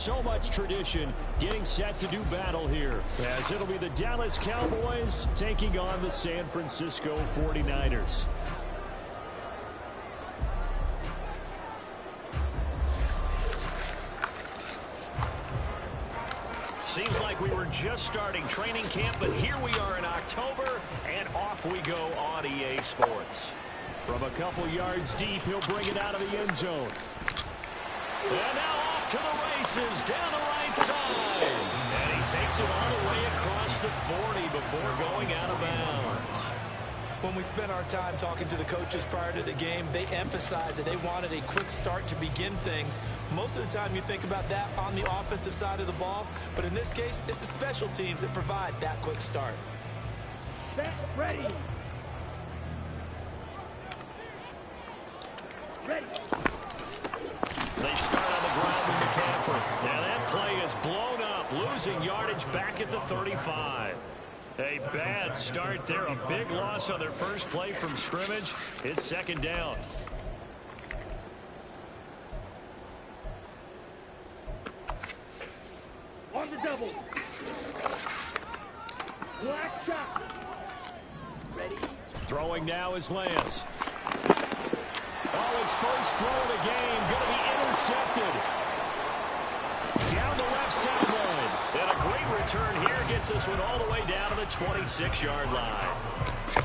So much tradition getting set to do battle here, as it'll be the Dallas Cowboys taking on the San Francisco 49ers. Seems like we were just starting training camp, but here we are in October, and off we go on EA Sports. From a couple yards deep, he'll bring it out of the end zone. And now off to the races, down the right side. And he takes it all the way across the 40 before going out of bounds. When we spent our time talking to the coaches prior to the game, they emphasized that they wanted a quick start to begin things. Most of the time you think about that on the offensive side of the ball, but in this case, it's the special teams that provide that quick start. Set, ready. Ready. They start on the ground with McCaffrey. Now that play is blown up, losing yardage back at the 35. A bad start there, a big loss on their first play from scrimmage. It's second down. On the double. Black shot. Ready. Throwing now is Lance. Oh, his first throw of the game going to be intercepted. Down the left sideline. And a great return here gets this one all the way down to the 26-yard line.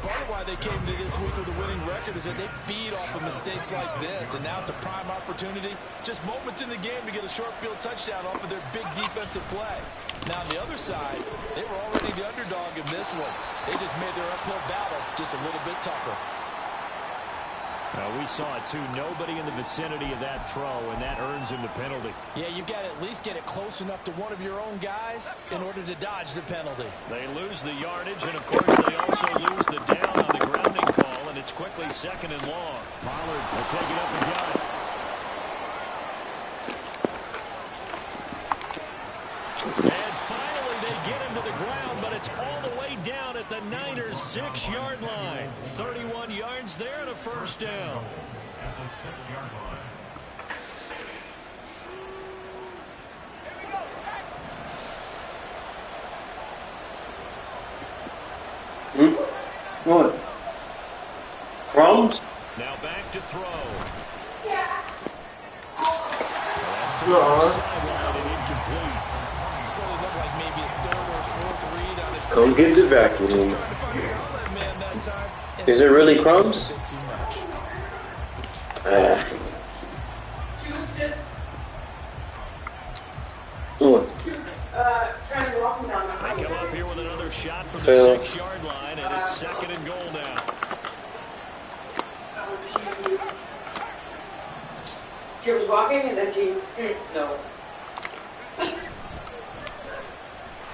Part of why they came to this week with a winning record is that they feed off of mistakes like this, and now it's a prime opportunity. Just moments in the game to get a short field touchdown off of their big defensive play. Now on the other side, they were already the underdog in this one. They just made their uphill battle just a little bit tougher. We saw it too. Nobody in the vicinity of that throw, and that earns him the penalty. Yeah, you've got to at least get it close enough to one of your own guys in order to dodge the penalty. They lose the yardage, and of course they also lose the down on the grounding call, and it's quickly second and long. Pollard will take it up the gut. And finally they get him to the ground, but it's all the way down at the Niners' 6-yard line. 31 yards there and a first down. At the 6-yard line. What? Crumbs? Now back to throw. That's to the sideline and incomplete. So it looked like maybe his third or his fourth read on his Come get the vacuum. trying to find his outlet man that time. And Is it really crumbs? a bit too much. What? Trying to walk him down the They highway. come up here with another shot from the Phil. 6-yard line, and it's second and goal now. She was walking and then she, no.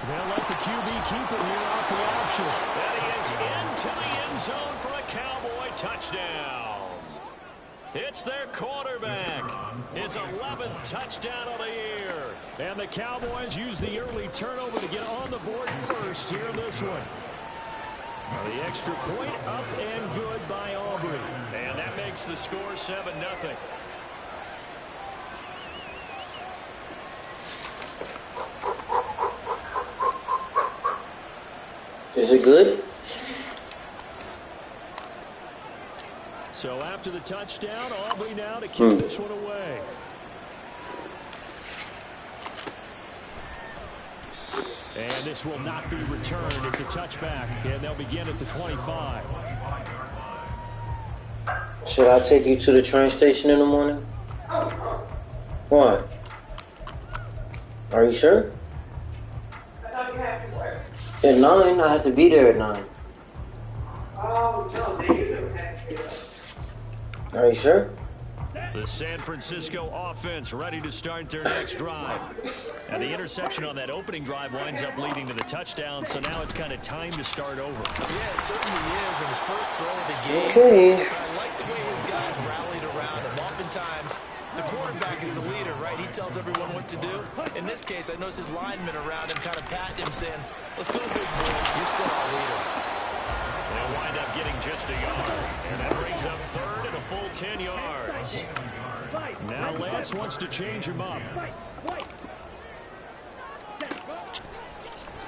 They'll let the QB keep it here off the option. And he is into the end zone for a Cowboy touchdown. It's their quarterback. His 11th touchdown of the year. And the Cowboys use the early turnover to get on the board first here in this one. The extra point up and good by Aubrey. And that makes the score 7-0. Is it good? So after the touchdown, Aubrey now to kick this one away. And this will not be returned. It's a touchback, and they'll begin at the 25. Should I take you to the train station in the morning? Why? Are you sure? I thought you had to work. At 9, I have to be there at 9. Oh, no, they usually have to do it. Are you sure? The San Francisco offense ready to start their next drive. And the interception on that opening drive winds up leading to the touchdown, so now it's kind of time to start over. Yeah, it certainly is in his first throw of the game. Okay. But I like the way his guys rallied around him. Oftentimes, the quarterback is the leader, right? He tells everyone what to do. In this case, I noticed his linemen around him kind of patting him, saying, let's go, big boy. You're still our leader. They'll wind up getting just a yard. And that brings up third and a full 10 yards. Now Lance wants to change him up.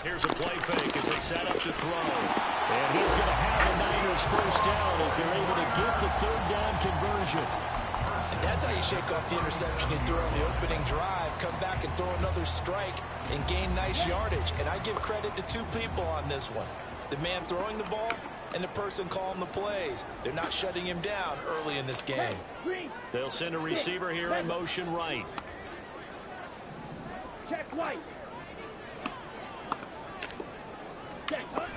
Here's a play fake as they set up to throw. And he's going to have the Niners first down as they're able to get the third down conversion. And that's how you shake off the interception you threw on the opening drive. Come back and throw another strike and gain nice yardage. And I give credit to two people on this one. The man throwing the ball and the person calling the plays. They're not shutting him down early in this game. They'll send a receiver here in motion right. Check right. Check right.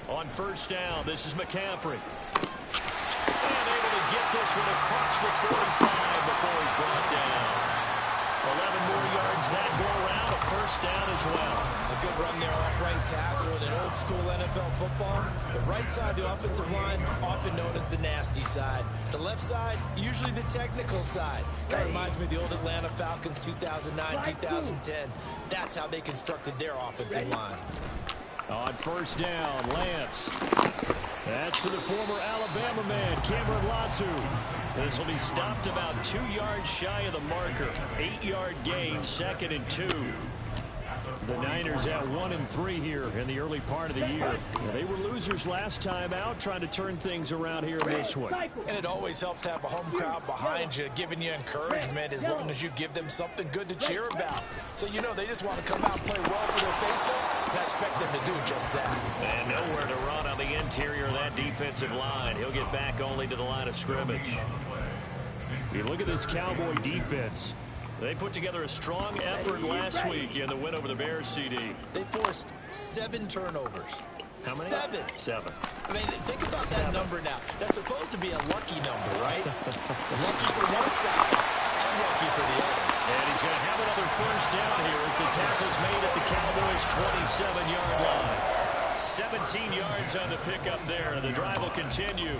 On first down, this is McCaffrey. And able to get this one across the 45 before he's brought down. 11 more yards that go around, a first down as well. A good run there off right tackle in an old school NFL football. The right side, the offensive line, often known as the nasty side. The left side, usually the technical side. That reminds me of the old Atlanta Falcons 2009, 2010. That's how they constructed their offensive line. On first down, Lance. That's to the former Alabama man, Cameron Latu. This will be stopped about 2 yards shy of the marker. 8-yard gain, 2nd and 2. The Niners at 1-3 here in the early part of the year. They were losers last time out, trying to turn things around here in this one. And it always helps to have a home crowd behind you, giving you encouragement as long as you give them something good to cheer about. So you know they just want to come out and play well for their faithful. I expect them to do just that. And nowhere to run on the interior of that defensive line. He'll get back only to the line of scrimmage. If you look at this Cowboy defense, they put together a strong effort last week in the win over the Bears, CD. They forced 7 turnovers. How many? 7. 7. I mean, think about that number now. That's supposed to be a lucky number, right? Lucky for one side, unlucky for the other. And he's going to have another first down here as the tackle's made at the Cowboys' 27-yard line. 17 yards on the pickup there. The drive will continue.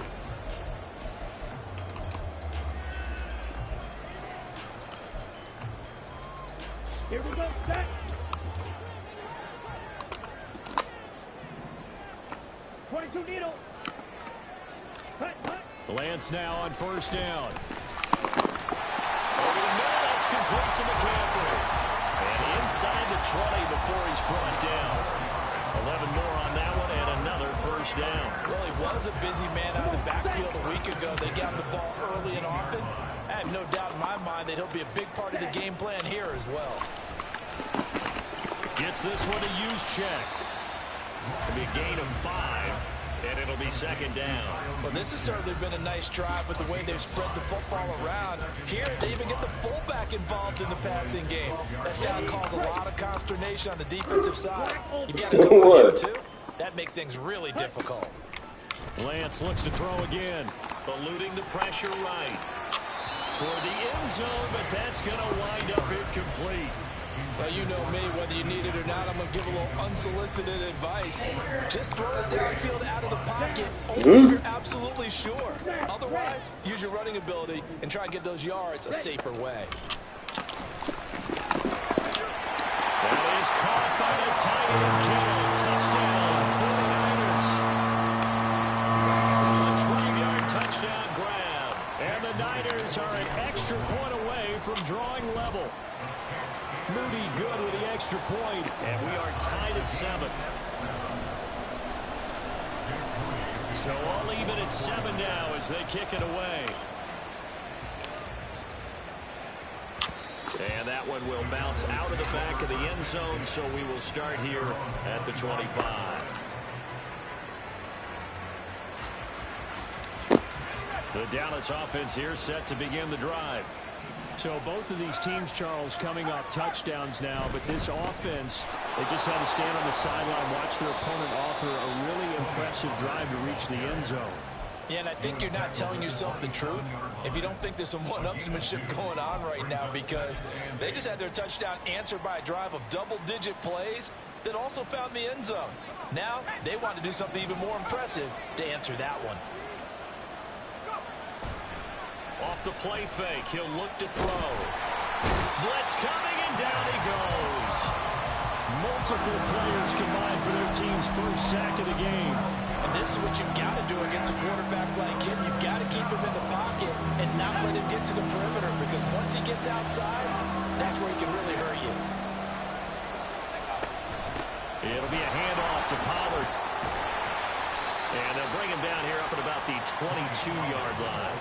Here we go, set. .22 needle. Cut. Lance now on first down. Over the middle, that's complete to McCaffrey. And inside the 20 before he's brought down. 11 more on that one and another first down. Well, he was a busy man out of the backfield a week ago. They got him the ball early and often. I have no doubt in my mind that he'll be a big part of the game plan here as well. Gets this one to use check. It'll be a gain of 5, and it'll be 2nd down. Well, this has certainly been a nice drive with the way they've spread the football around. Here, they even get the fullback involved in the passing game. That's got to cause a lot of consternation on the defensive side. You got to go with him, too. That makes things really difficult. Lance looks to throw again. Eluding the pressure right. Toward the end zone, but that's going to wind up incomplete. Well, you know me, whether you need it or not, I'm going to give a little unsolicited advice. Just throw it downfield out of the pocket, only if you're absolutely sure. Otherwise, use your running ability and try and get those yards a safer way. That is caught by the tight end kill. Touchdown, 49ers. A 12-yard touchdown grab. And the Niners are an extra point away from drawing level. Moody good with the extra point, and we are tied at 7. So all even at 7 now as they kick it away. And that one will bounce out of the back of the end zone, so we will start here at the 25. The Dallas offense here set to begin the drive. So both of these teams, Charles, coming off touchdowns now, but this offense, they just had to stand on the sideline, watch their opponent author a really impressive drive to reach the end zone. Yeah, and I think you're not telling yourself the truth if you don't think there's some one-upsmanship going on right now, because they just had their touchdown answered by a drive of double-digit plays that also found the end zone. Now they want to do something even more impressive to answer that one. Off the play fake, he'll look to throw. Blitz coming, and down he goes. Multiple players combined for their team's first sack of the game. And this is what you've got to do against a quarterback like him. You've got to keep him in the pocket and not let him get to the perimeter, because once he gets outside, that's where he can really hurt you. It'll to Pollard. And they'll bring him down here up at about the 22-yard line.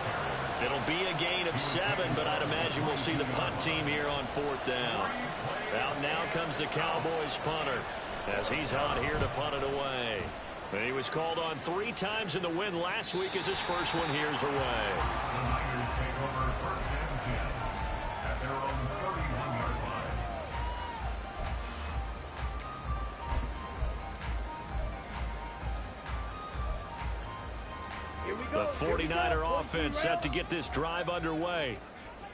It'll be a gain of 7, but I'd imagine we'll see the punt team here on 4th down. Out now comes the Cowboys punter as he's on here to punt it away. And he was called on 3 times in the win last week as his first one here's away. The Niners take over 1st and 10 at their own 31-yard line. Here we The go. 49er offense set to get this drive underway.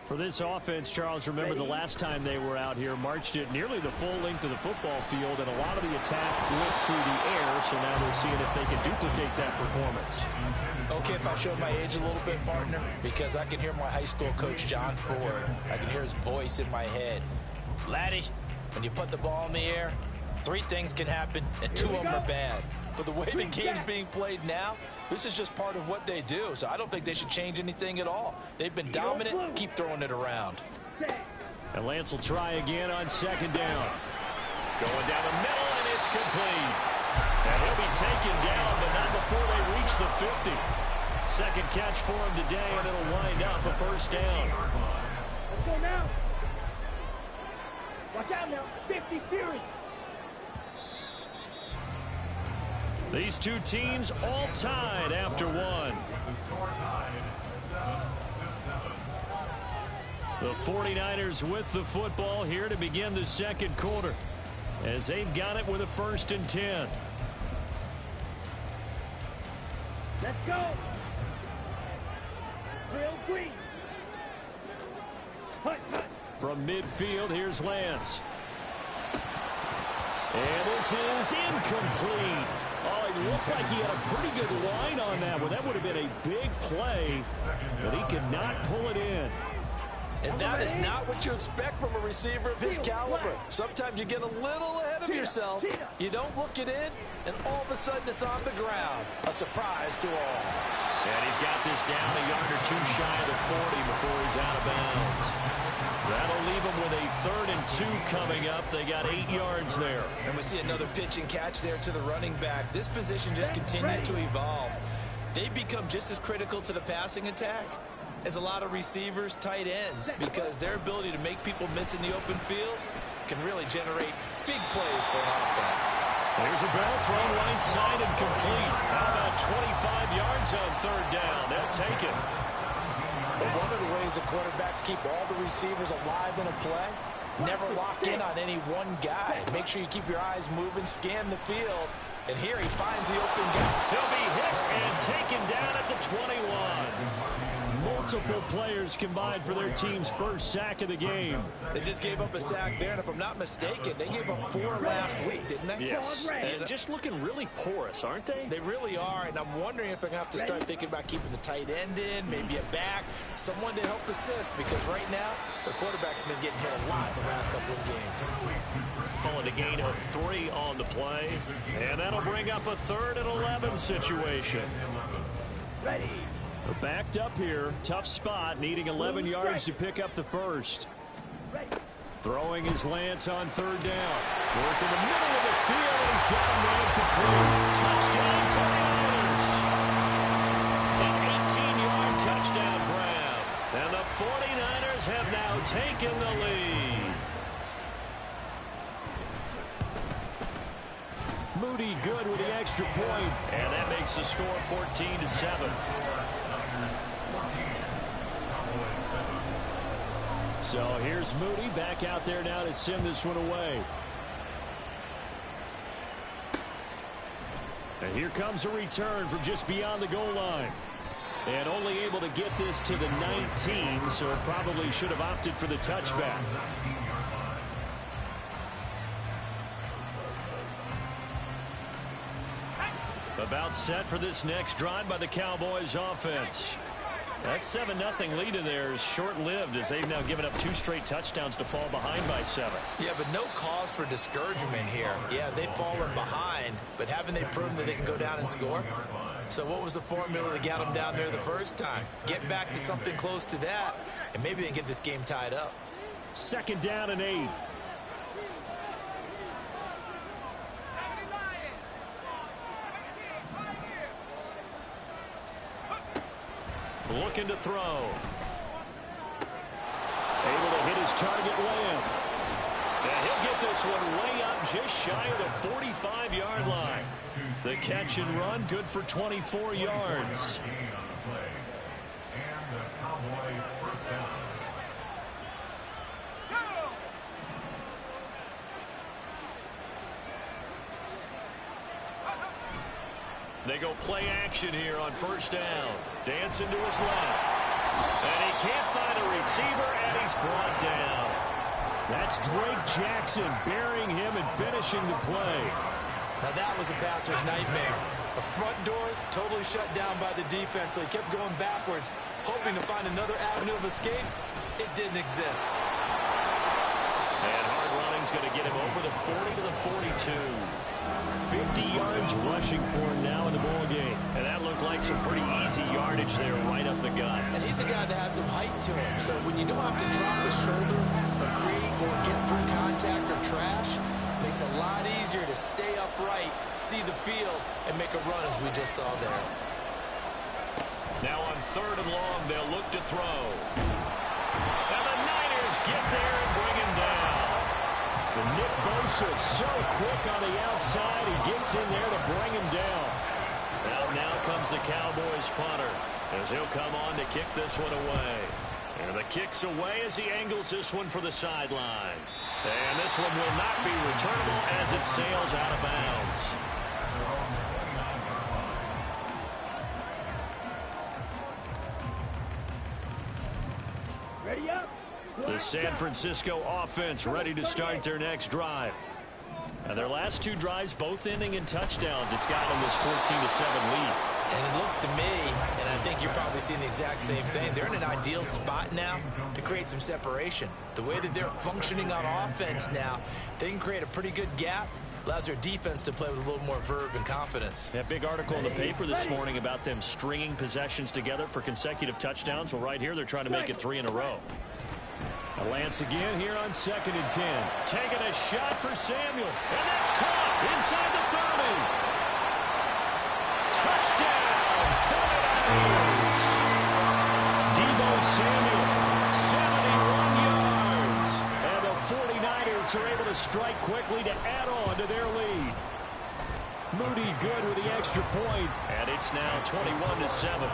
For this offense, Charles, remember the last time they were out here, marched it nearly the full length of the football field, and a lot of the attack went through the air, so now they're seeing if they can duplicate that performance. Okay, if I show my age a little bit, partner, because I can hear my high school coach, John Ford. I can hear his voice in my head. Laddie, when you put the ball in the air, 3 things can happen, and 2 of them are bad. But the way the game's being played now, this is just part of what they do. So I don't think they should change anything at all. They've been dominant. Keep throwing it around. And Lance will try again on 2nd down. Going down the middle, and it's complete. And he'll be taken down, but not before they reach the 50. Second catch for him today, and it'll wind up a 1st down. Let's go now. Watch out now. 50 Fury. These 2 teams all tied after 1. The score tied 7-7. The 49ers with the football here to begin the 2nd quarter as they've got it with a 1st and 10. Let's go. Real green. Hut, hut. From midfield, here's Lance. And this is incomplete. Oh, it looked like he had a pretty good line on that one. That would have been a big play, but he could not pull it in. And that is not what you expect from a receiver of his caliber. Sometimes you get a little ahead of yourself. You don't look it in, and all of a sudden it's on the ground. A surprise to all. And he's got this down a yard or 2 shy of the 40 before he's out of bounds. That'll leave them with a 3rd and 2 coming up. They got 8 yards there. And we see another pitch and catch there to the running back. This position just continues to evolve. They've become just as critical to the passing attack as a lot of receivers, tight ends, because their ability to make people miss in the open field can really generate big plays for an offense. There's a ball thrown right side and complete. How about 25 yards on 3rd down? They'll take it. But one of the ways the quarterbacks keep all the receivers alive in a play, never lock in on any one guy. Make sure you keep your eyes moving, scan the field, and here he finds the open guy. He'll be hit and taken down at the 21. Multiple players combined for their team's 1st sack of the game. They just gave up a sack there, and if I'm not mistaken, they gave up 4 last week, didn't they? Yes. And just looking really porous, aren't they? They really are, and I'm wondering if they're going to have to start thinking about keeping the tight end in, maybe a back, someone to help assist, because right now, the quarterback's been getting hit a lot the last couple of games. Calling a gain of 3 on the play, and that'll bring up a 3rd and 11 situation. Ready. They're backed up here. Tough spot, needing 11 yards to pick up the 1st. Throwing his Lance on 3rd down. Work in the middle of the field, and he's got him man complete. Touchdown 49ers. An 18-yard touchdown grab. And the 49ers have now taken the lead. Moody good with the extra point, and that makes the score 14-7. So here's Moody back out there now to send this one away. And here comes a return from just beyond the goal line. And only able to get this to the 19, so it probably should have opted for the touchback. About set for this next drive by the Cowboys offense. That 7-0 lead of theirs short-lived as they've now given up 2 straight touchdowns to fall behind by 7. Yeah, but no cause for discouragement here. Yeah, they've fallen behind, but haven't they proven that they can go down and score? So what was the formula that got them down there the first time? Get back to something close to that, and maybe they can get this game tied up. 2nd down and 8. looking to throw. Able to hit his target land. And he'll get this one way up just shy of the 45-yard line. The catch and run, good for 24 yards. They go play action here on first down. Dancing to his left. And he can't find a receiver, and he's brought down. That's Drake Jackson burying him and finishing the play. Now that was a passer's nightmare. The front door totally shut down by the defense, so he kept going backwards, hoping to find another avenue of escape. It didn't exist. And hard running's going to get him over the 40 to the 42. 50 yards rushing for him now in the ball game. And that looked like some pretty easy yardage there right up the gut. And he's a guy that has some height to him, so when you don't have to drop his shoulder or create or get through contact or trash, it makes it a lot easier to stay upright, see the field, and make a run as we just saw there. Now on 3rd and long, they'll look to throw. And the Niners get there and bring him down. And Nick Bosa so quick on the outside. He gets in there to bring him down. Now comes the Cowboys punter as he'll come on to kick this one away. And the kick's away as he angles this one for the sideline. And this one will not be returnable as it sails out of bounds. Ready up. The San Francisco offense ready to start their next drive. And their last 2 drives both ending in touchdowns. It's got them this 14-7 lead. And it looks to me, and I think you're probably seeing the exact same thing, they're in an ideal spot now to create some separation. The way that they're functioning on offense now, they can create a pretty good gap, allows their defense to play with a little more verve and confidence. That big article in the paper this morning about them stringing possessions together for consecutive touchdowns. Well, right here, they're trying to make it 3 in a row. Lance again here on 2nd and 10. Taking a shot for Samuel. And that's caught inside the 30. Touchdown, 49ers. Deebo Samuel, 71 yards. And the 49ers are able to strike quickly to add on to their lead. Moody good with the extra point. And it's now 21-7.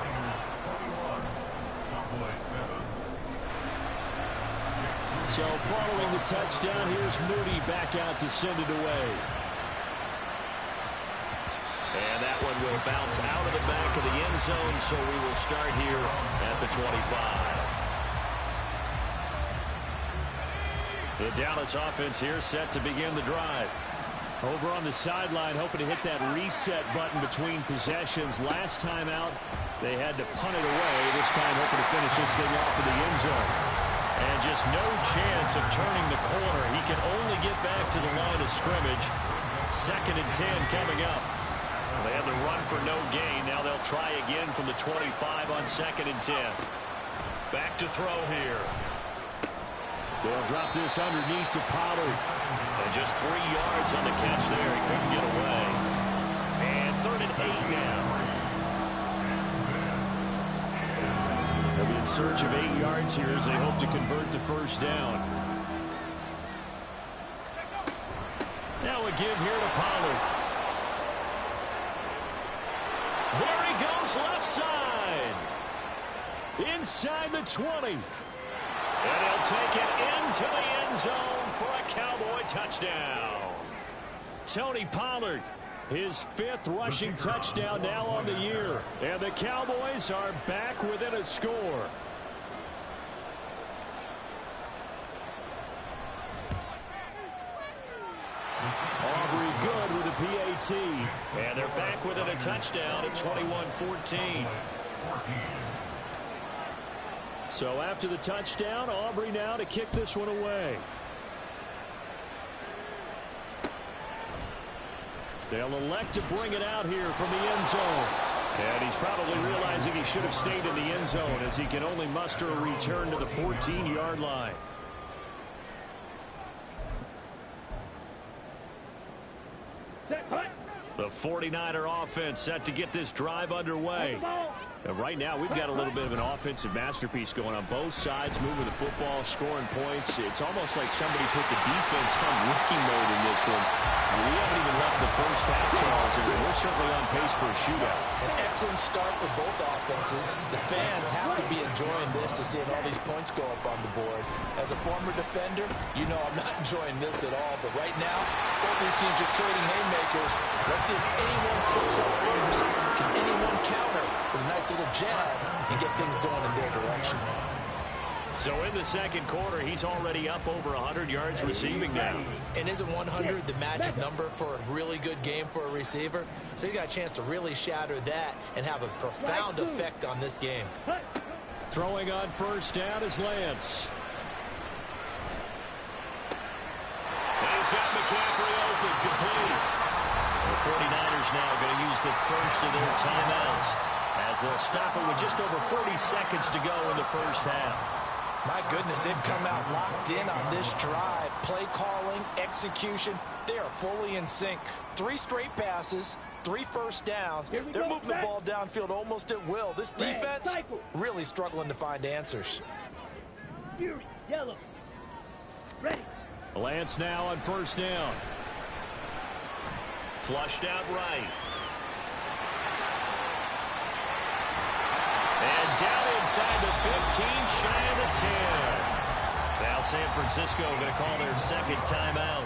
So following the touchdown, here's Moody back out to send it away. And that one will bounce out of the back of the end zone, so we will start here at the 25. The Dallas offense here set to begin the drive. Over on the sideline, hoping to hit that reset button between possessions. Last time out, they had to punt it away. This time hoping to finish this thing off in the end zone. And just no chance of turning the corner. He can only get back to the line of scrimmage. 2nd and 10 coming up. They had the run for no gain. Now they'll try again from the 25 on 2nd and 10. Back to throw here. They'll drop this underneath to Pollard. And just 3 yards on the catch there. He couldn't get away. And 3rd and 8 now. They'll be in search of 8 yards here as they hope to convert the first down. Now a give here to Pollard. There he goes left side. Inside the 20. And he'll take it into the end zone for a Cowboy touchdown. Tony Pollard, his 5th rushing touchdown now on the year. And the Cowboys are back within a score. Aubrey good with a PAT. And they're back within a touchdown at 21-14. So after the touchdown, Aubrey now to kick this one away. They'll elect to bring it out here from the end zone. And he's probably realizing he should have stayed in the end zone as he can only muster a return to the 14-yard line. Set, hut. The 49er offense set to get this drive underway. Ball. Right now, we've got a little bit of an offensive masterpiece going on both sides, moving the football, scoring points. It's almost like somebody put the defense on rookie mode in this one. We haven't even left the first half, Charles, and we're certainly on pace for a shootout. An excellent start for both offenses. The fans have to be enjoying this to seeing all these points go up on the board. As a former defender, you know I'm not enjoying this at all. But right now, both these teams just trading haymakers. Let's see if anyone slips up first. Can anyone counter with a nice little jab and get things going in their direction? So in the second quarter, he's already up over 100 yards receiving now. And isn't 100 the magic number for a really good game for a receiver? So he got a chance to really shatter that and have a profound effect on this game. Throwing on first down is Lance. And he's got McCaffrey open, complete. The 49ers now going to use the first of their timeouts as they'll stop it with just over 40 seconds to go in the first half. My goodness, they've come out locked in on this drive. Play calling, execution, they are fully in sync. 3 straight passes, 3 first downs. They're moving the ball downfield almost at will. This defense really struggling to find answers. Yellow. Ready. Lance now on first down. Flushed out right. And down inside the 15, shy of the 10. Now San Francisco going to call their second timeout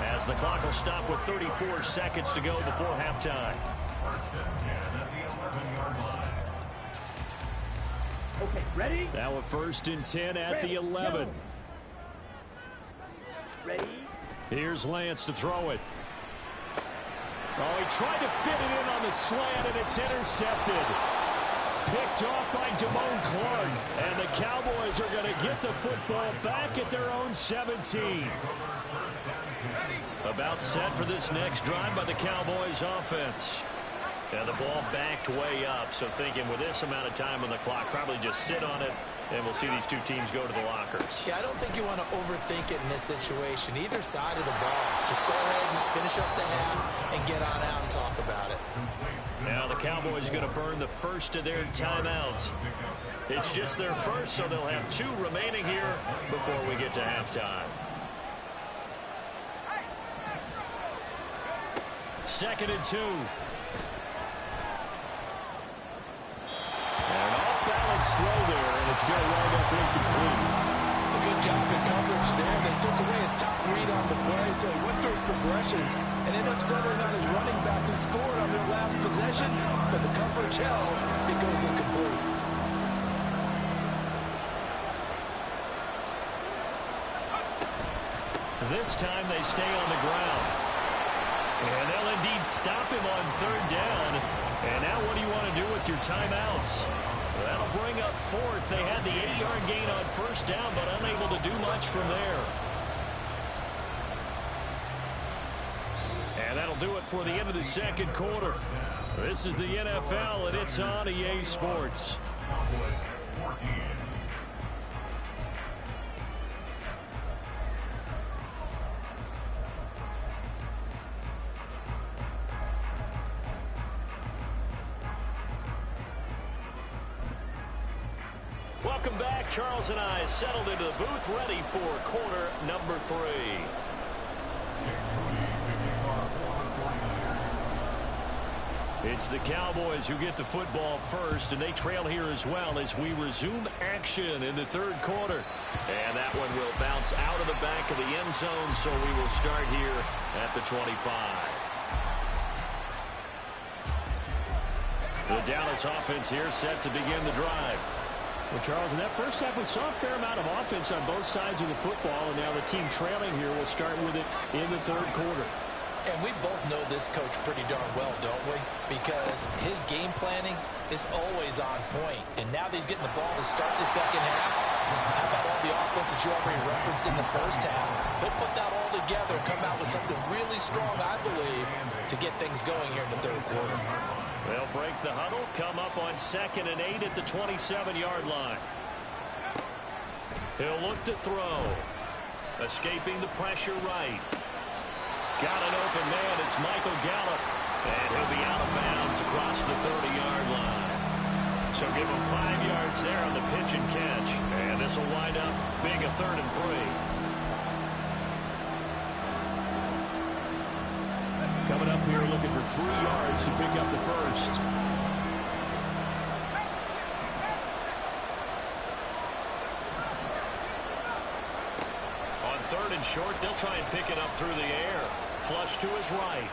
as the clock will stop with 34 seconds to go before halftime. First and 10 at the 11-yard line. Okay, ready? Now a first and 10 at the 11. Ready? Here's Lance to throw it. Oh, he tried to fit it in on the slant, and it's intercepted. Picked off by Damone Clark, and the Cowboys are going to get the football back at their own 17. About set for this next drive by the Cowboys offense. And the ball backed way up, so thinking with this amount of time on the clock, probably just sit on it, and we'll see these two teams go to the lockers. Yeah, I don't think you want to overthink it in this situation. Either side of the ball. Just go ahead and finish up the half and get on out and talk about it. Now the Cowboys going to burn the first of their timeouts. It's just their first, so they'll have 2 remaining here before we get to halftime. Second and 2. An off-balance throw there, and it's going to wind up incomplete. A good job in coverage there. They took away his top read on the play, so he went through his progressions and ended up settling on his running back who scored on their last possession, but the coverage held. It goes incomplete. This time they stay on the ground. And they'll indeed stop him on third down. And now what do you want to do with your timeouts? That'll bring up fourth. They had the 8-yard gain on first down, but unable to do much from there. And that'll do it for the end of the second quarter. This is the NFL, and it's on EA Sports. Cowboys 14. Welcome back. Charles and I settled into the booth, ready for quarter number 3. It's the Cowboys who get the football first, and they trail here as well as we resume action in the third quarter. And that one will bounce out of the back of the end zone, so we will start here at the 25. The Dallas offense here set to begin the drive. Well, Charles, in that first half, we saw a fair amount of offense on both sides of the football, and now the team trailing here will start with it in the third quarter. And we both know this coach pretty darn well, don't we? Because his game planning is always on point. And now that he's getting the ball to start the second half, how about all the offense that you already referenced in the first half? He'll put that all together and come out with something really strong, I believe, to get things going here in the third quarter. They'll break the huddle, come up on 2nd and 8 at the 27-yard line. He'll look to throw. Escaping the pressure right. Got an open man. It's Michael Gallup. And he'll be out of bounds across the 30-yard line. So give him 5 yards there on the pitch and catch. And this will wind up being a 3rd and 3. Coming up here looking for 3 yards to pick up the first. On 3rd and short, they'll try and pick it up through the air. Flush to his right.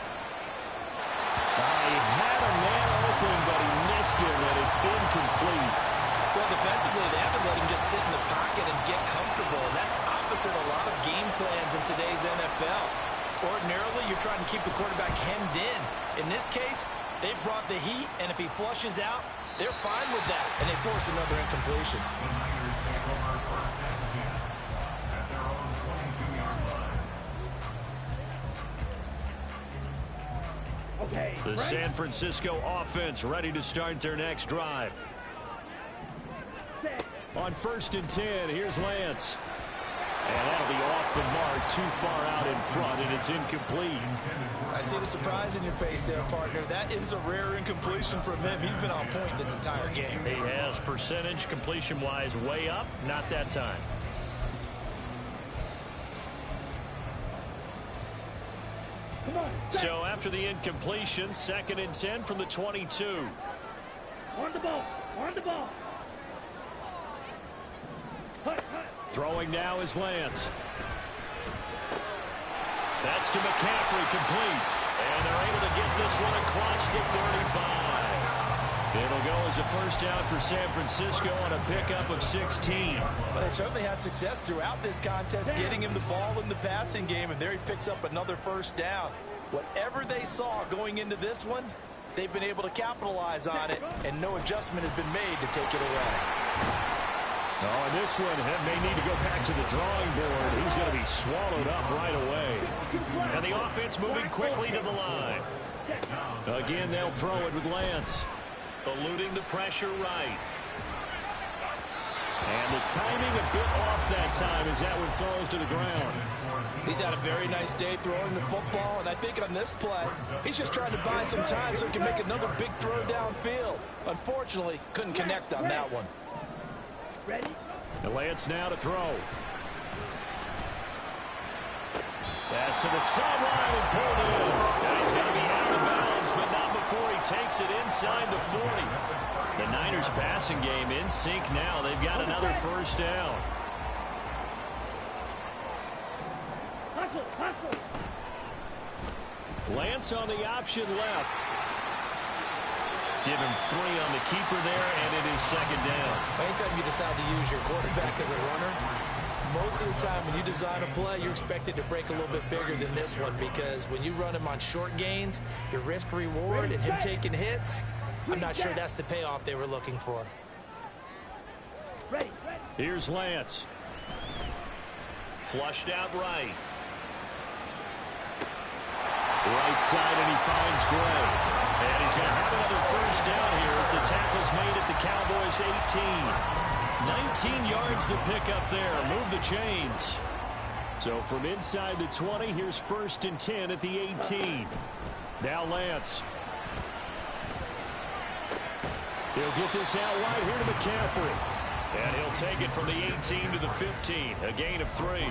He had a man open, but he missed him, and it's incomplete. Well, defensively, they haven't let him just sit in the pocket and get comfortable, and that's opposite a lot of game plans in today's NFL. Ordinarily, you're trying to keep the quarterback hemmed in. In this case, they brought the heat, and if he flushes out, they're fine with that, and they force another incompletion. The Niners take over first and 10 at their own 22-yard line. Okay. The San Francisco offense ready to start their next drive. On 1st and 10, here's Lance. And that'll be off the mark, too far out in front, and it's incomplete. I see the surprise in your face there, partner. That is a rare incompletion from him. He's been on point this entire game. He has percentage completion-wise way up, not that time. Come on. So after the incompletion, 2nd and 10 from the 22. On the ball. On the ball. Hut, hut. Throwing now is Lance. That's to McCaffrey, complete. And they're able to get this one across the 35. It'll go as a first down for San Francisco on a pickup of 16. But they certainly had success throughout this contest, getting him the ball in the passing game, and there he picks up another first down. Whatever they saw going into this one, they've been able to capitalize on it, and no adjustment has been made to take it away. Oh, and this one may need to go back to the drawing board. He's going to be swallowed up right away. And the offense moving quickly to the line. Again, they'll throw it with Lance. Eluding the pressure right. And the timing a bit off that time as that one throws to the ground. He's had a very nice day throwing the football, and I think on this play, he's just trying to buy some time so he can make another big throw downfield. Unfortunately, couldn't connect on that one. Ready? And Lance now to throw. Pass to the sideline and pulled in. And he's going to be out of bounds, but not before he takes it inside the 40. The Niners passing game in sync now. They've got another first down. Hustle, hustle. Lance on the option left. Give him 3 on the keeper there, and it is 2nd down. Anytime you decide to use your quarterback as a runner, most of the time when you design a play, you're expected to break a little bit bigger than this one, because when you run him on short gains, your risk-reward and him taking hits, I'm not sure that's the payoff they were looking for. Ready, ready. Here's Lance. Flushed out right. Right side, and he finds Gray. And he's going to have another first down here as the tackle's made at the Cowboys' 18. 19 yards to pick up there. Move the chains. So from inside the 20, here's 1st and 10 at the 18. Now Lance. He'll get this out right here to McCaffrey. And he'll take it from the 18 to the 15. A gain of 3.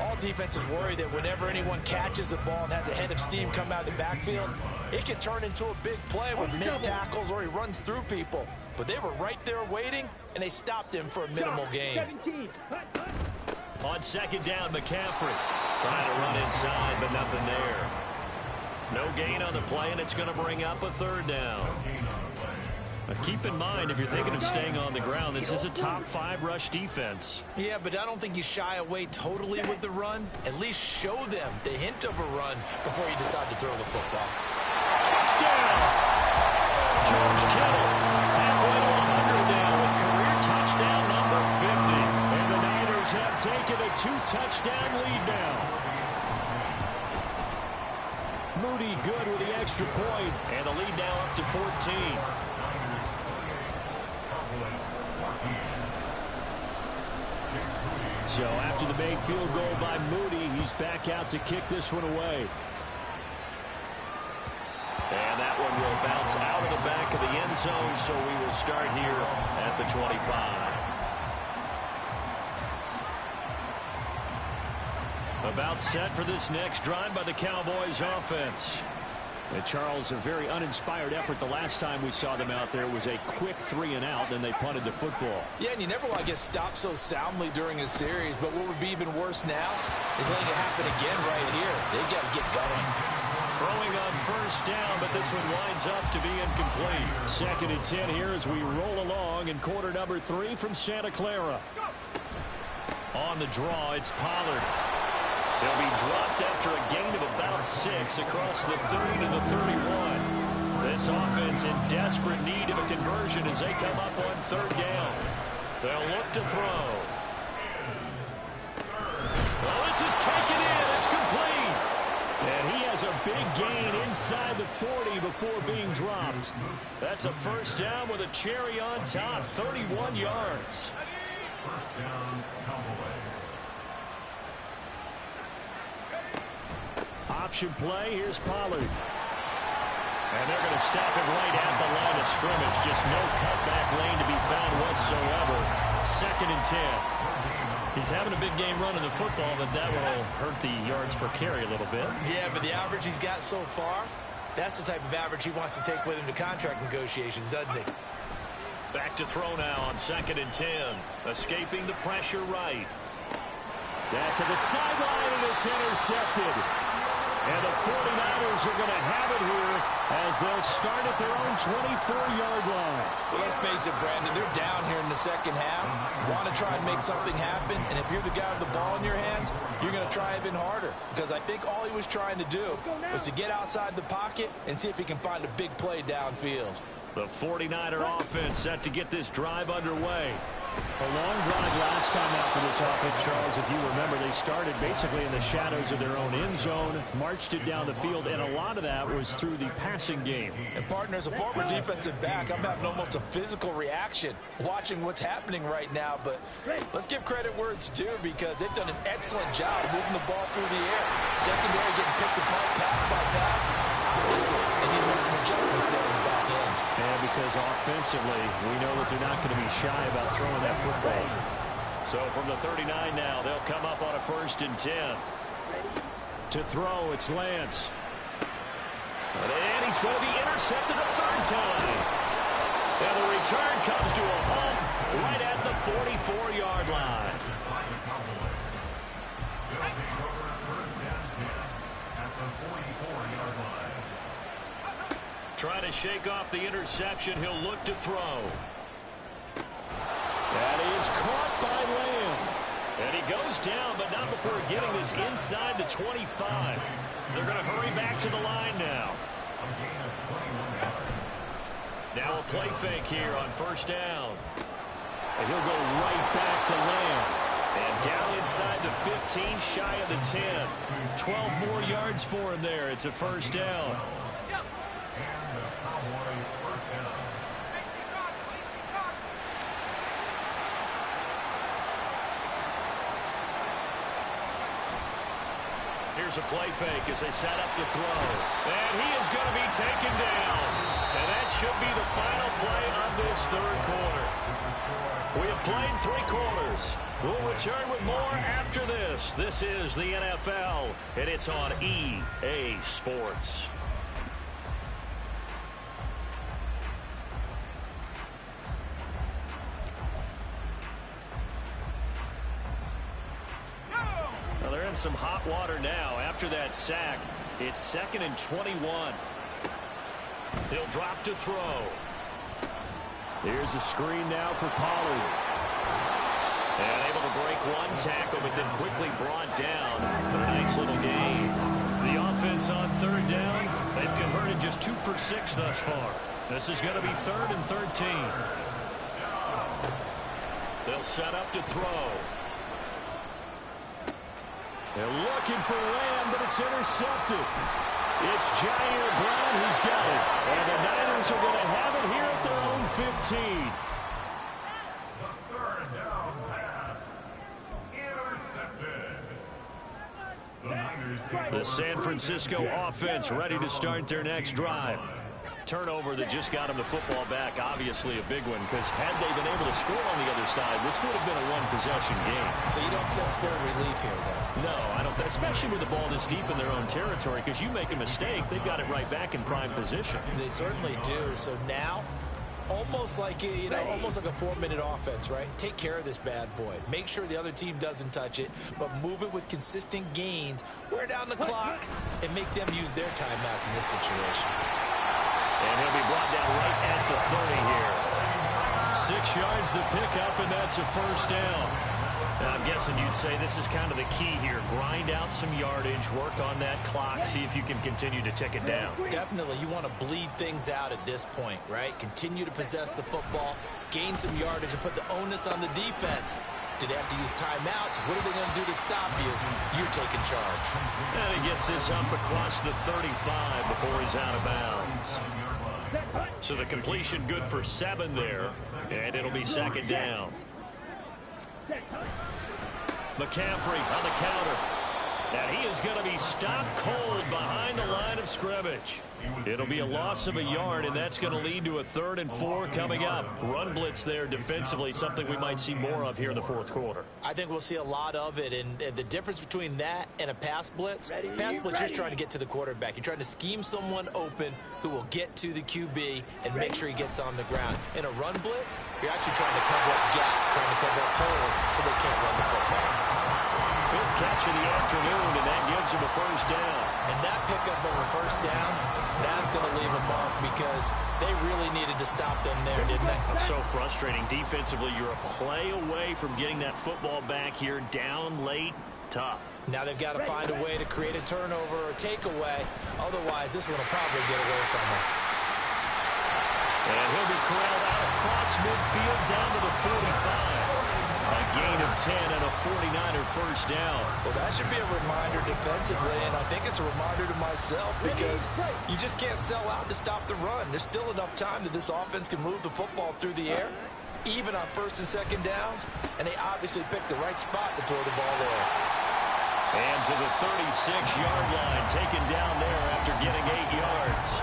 All defenses worry that whenever anyone catches the ball and has a head of steam come out of the backfield, it can turn into a big play with missed tackles or he runs through people. But they were right there waiting, and they stopped him for a minimal gain. 17. Hut, hut. On 2nd down, McCaffrey trying to run inside, but nothing there. No gain on the play, and it's going to bring up a 3rd down. Keep in mind, if you're thinking of staying on the ground, this is a top 5 rush defense. Yeah, but I don't think you shy away totally with the run. At least show them the hint of a run before you decide to throw the football. Touchdown! George Kittle halfway to 100 now with career touchdown number 50. And the Niners have taken a 2-touchdown lead now. Moody good with the extra point. And the lead now up to 14. So after the big field goal by Moody, he's back out to kick this one away. And that one will bounce out of the back of the end zone, so we will start here at the 25. About set for this next drive by the Cowboys offense. And Charles, a very uninspired effort the last time we saw them out there. It was a quick 3-and-out, then they punted the football. Yeah, and you never want to get stopped so soundly during a series, but what would be even worse now is letting it happen again right here. They've got to get going. Throwing on first down, but this one winds up to be incomplete. 2nd and 10 here as we roll along in quarter number 3 from Santa Clara. On the draw, it's Pollard. He'll be dropped after a gain of about 6 across the 30 to the 31. This offense in desperate need of a conversion as they come up on 3rd down. They'll look to throw. Well, this is taken in. It's complete. And he has a big gain inside the 40 before being dropped. That's a first down with a cherry on top, 31 yards. First down, Cowboys. Option play, here's Pollard. And they're going to stop it right at the line of scrimmage. Just no cutback lane to be found whatsoever. 2nd and 10. He's having a big game running the football, but that will hurt the yards per carry a little bit. Yeah, but the average he's got so far, that's the type of average he wants to take with him to contract negotiations, doesn't he? Back to throw now on 2nd and 10. Escaping the pressure right. That to the sideline, and it's intercepted. And the 49ers are going to have it here as they'll start at their own 24-yard line. Well, let's face it, Brandon, they're down here in the second half. Want to try and make something happen, and if you're the guy with the ball in your hands, you're going to try even harder. Because I think all he was trying to do was to get outside the pocket and see if he can find a big play downfield. The 49er offense set to get this drive underway. A long drive last time out for this offense, Charles. If you remember, they started basically in the shadows of their own end zone, marched it down the field, and a lot of that was through the passing game. And, partner, as a former defensive back, I'm having almost a physical reaction watching what's happening right now. But let's give credit where it's due because they've done an excellent job moving the ball through the air. Secondary getting picked apart pass by pass. Obviously, they need to make some adjustments there in the back end. And because offensively, we know that they're not going to be shy about throwing that football. So from the 39 now, they'll come up on a 1st and 10. To throw, it's Lance. And he's going to be intercepted a 3rd time. And the return comes to a halt right at the 44-yard line. Trying to shake off the interception. He'll look to throw. That is caught by Lamb. And he goes down, but not before getting this inside the 25. They're going to hurry back to the line now. Now a play fake here on 1st down. And he'll go right back to Lamb. And down inside the 15, shy of the 10. 12 more yards for him there. It's a 1st down. Here's a play fake as they set up to throw. And he is going to be taken down. And that should be the final play of this 3rd quarter. We have played 3 quarters. We'll return with more after this. This is the NFL, and it's on EA Sports. Well, they're in some hot water now. After that sack, it's 2nd and 21. He'll drop to throw. Here's a screen now for Pollard. And able to break one tackle, but then quickly brought down. But a nice little gain. The offense on 3rd down, they've converted just 2 for 6 thus far. This is going to be 3rd and 13. They'll set up to throw. They're looking for Lamb, but it's intercepted. It's Jair Brown who's got it. And the Niners are going to have it here at their own 15. The 3rd down pass intercepted. The Niners The San Francisco offense ready to start their next drive. Turnover that just got him the football back, obviously a big one, because had they been able to score on the other side, this would have been a one-possession game. So you don't sense full relief here, then? No, I don't, especially with the ball this deep in their own territory, because you make a mistake, they've got it right back in prime position. They certainly do. So now, almost like, almost like a 4-minute offense, right? Take care of this bad boy. Make sure the other team doesn't touch it, but move it with consistent gains, wear down the clock, and make them use their timeouts in this situation. And he'll be brought down right at the 30 here. 6 yards the pickup, and that's a first down. Now, I'm guessing you'd say this is kind of the key here. Grind out some yardage, work on that clock, see if you can continue to tick it down. Definitely, you want to bleed things out at this point, right? Continue to possess the football, gain some yardage, and put the onus on the defense. Do they have to use timeouts? What are they going to do to stop you? You're taking charge. And he gets this up across the 35 before he's out of bounds. So the completion good for 7 there, and it'll be second down. McCaffrey on the counter. And he is going to be stopped cold behind the line of scrimmage. It'll be a loss of a yard, and that's going to lead to a 3rd and 4 coming up. Run blitz there defensively, something we might see more of here in the 4th quarter. I think we'll see a lot of it, and the difference between that and a pass blitz, you're just trying to get to the quarterback. You're trying to scheme someone open who will get to the QB and make sure he gets on the ground. In a run blitz, you're actually trying to cover up gaps, trying to cover up holes so they can't run the football. 5th catch of the afternoon, and that gives him a first down. And that pickup of a first down, that's going to leave a mark because they really needed to stop them there, didn't they? So frustrating. Defensively, you're a play away from getting that football back here down late. Tough. Now they've got to find a way to create a turnover or takeaway. Otherwise, this one will probably get away from them. And he'll be corralled out across midfield down to the 45. A gain of 10 and a 49er first down. Well, that should be a reminder defensively, and I think it's a reminder to myself because you just can't sell out to stop the run. There's still enough time that this offense can move the football through the air, even on 1st and 2nd downs, and they obviously picked the right spot to throw the ball there. And to the 36-yard line, taken down there after getting 8 yards.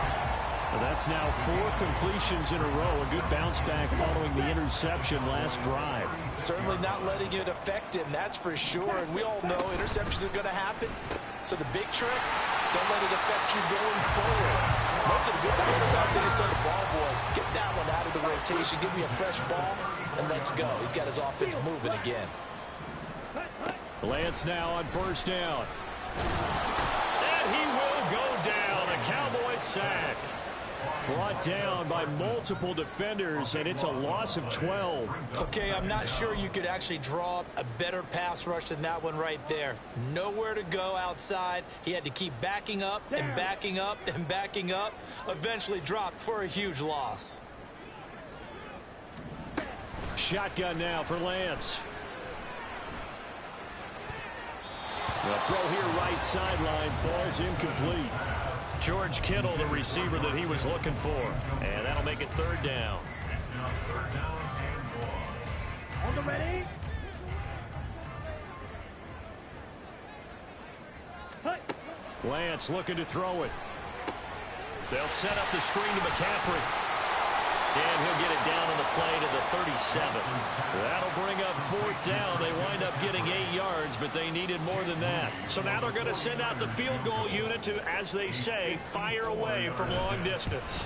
Well, that's now 4 completions in a row. A good bounce back following the interception last drive. Certainly not letting it affect him, that's for sure. And we all know interceptions are going to happen. So the big trick, don't let it affect you going forward. Most of the good quarterbacks, they just tell the ball boy, get that one out of the rotation, give me a fresh ball, and let's go. He's got his offense moving again. Lance now on first down. And he will go down. A Cowboy sack. Brought down by multiple defenders, and it's a loss of 12. Okay, I'm not sure you could actually draw up a better pass rush than that one right there. Nowhere to go outside. He had to keep backing up and backing up and backing up. Eventually dropped for a huge loss. Shotgun now for Lance. The throw here right sideline falls incomplete. George Kittle, the receiver that he was looking for. And that'll make it 3rd down. On the ready. Lance looking to throw it. They'll set up the screen to McCaffrey. And he'll get it down on the play to the 37. That'll bring up 4th down. They wind up getting 8 yards, but they needed more than that. So now they're going to send out the field goal unit to, as they say, fire away from long distance.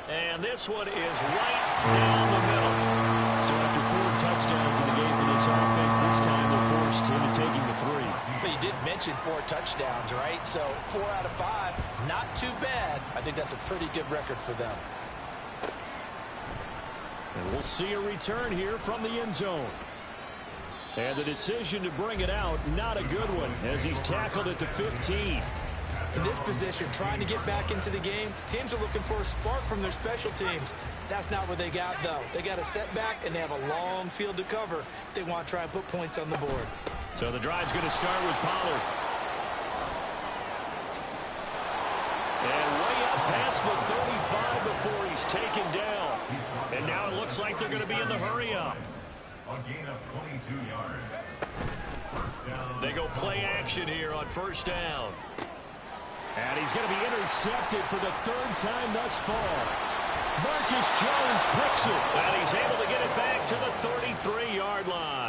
And this one is right down the middle. So after 4 touchdowns in the game for this offense, this time they're forced into taking the 3. But you did mention 4 touchdowns, right? So 4 out of 5, not too bad. I think that's a pretty good record for them. And we'll see a return here from the end zone. And the decision to bring it out, not a good one, as he's tackled at the 15. In this position, trying to get back into the game, teams are looking for a spark from their special teams. That's not what they got, though. They got a setback, and they have a long field to cover if they want to try and put points on the board. So the drive's going to start with Pollard. And way up past the 35 before he's taken down. And now it looks like they're going to be in the hurry-up. A gain of 22 yards. First down. They go play action here on first down. And he's going to be intercepted for the third time thus far. Marcus Jones picks it. And he's able to get it back to the 33-yard line.